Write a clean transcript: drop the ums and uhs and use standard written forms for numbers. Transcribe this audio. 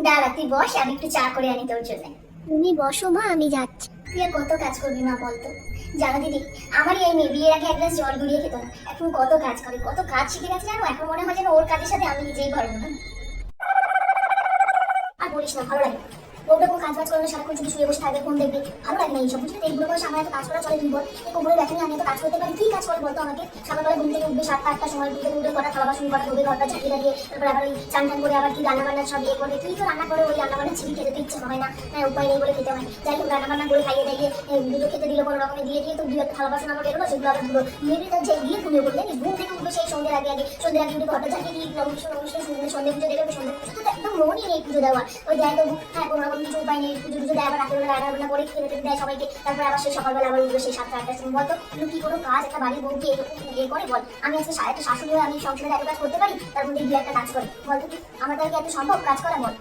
দাঁড়া তুই বস, আমি একটু চা করে আনি তোর জন্য। তুমি বসো মা, আমি যাচ্ছি। তুই আর কত কাজ করবি মা বলতো? জানো দিদি, আমারই এই মেয়ে বিয়ের আগে এক গ্লাস জল গুলিয়ে খেত না, এখন কত কাজ করে, কত কাজ শিখে গেছে জানো। এখন মনে হয় যেন ওর কাজের সাথে আমি নিজেই পারবো না। আর বলিস না, ভালো লাগে না। বউটা কোনো কাজ বাজ করে না, সারাক্ষণ শুধু শুয়ে বসে থাকবে, ফোন দেখবে, ভালো লাগে না এইসব বুঝলি তো। এইগুলো বয়সে আমার এত কাজ করা চলে? তুই বল, এই কোমরে দেখেনি আমি এত কাজ করতে পারি? কি কাজ করে বলতো আমাকে? সকালবেলা ঘুম থেকে উঠবে 7টা 8টার সময়, ঘুম থেকে উঠে কটা থালা বাসন কটা ধোবে, ঘরটা ঝাঁকিয়ে দিয়ে, তারপর আবার ওই চান টান করে আবার কি রান্না বান্না সব ইয়ে করবে। তুই তো রান্না করে ওই রান্না বান্না ছিঁড়ি খেতে তো ইচ্ছে হয় না, হ্যাঁ উপায় নেই বলে খেতে হয়। যাই হোক, রান্না বান্না করে খাইয়ে দাইয়ে দুটো খেতে দিলে কোনো রকমে দিয়ে দিয়ে তো দুই একটা থালা বাসন আমার বেরোলো, সেগুলো আবার ধুলো মেয়েদের তার যে দিয়ে ঘুমিয়ে পড়বে। জানিস ঘুম থেকে উঠবে সেই সন্ধ্যের আগে আগে, সন্ধ্যের আগে উঠে ঘরটা ঝাঁকিয়ে দিয়ে নমস্কার নমস্কার সন্ধ্যে পুজো দেবে। সন্ধ্যে পুজো তো একদম মনই নেই পুজো দেওয়ার, ওই দেয় তবু হ্যাঁ কোনো রকম কিছু উপায় নেই। পুজো টুজো দেয়, আবার রাতের বেলা রান্না বান্না করে খেতে টেতে দেয় সবাইকে, তারপর আবার সেই সকালবেলা আবার উঠবে সেই 7টা 8টার সময়। বলতো কিন্তু কি কোনো কাজ একটা বাড়ির বউকে এরকম ইয়ে করে বল? আমি আজকে একটা শাশুড়ি হয়ে আমি সংসারে এত কাজ করতে পারি, তার মধ্যে দু একটা কাজ করে বলতো? কি আমার দ্বারা কি এত সম্ভব কাজ করা বল?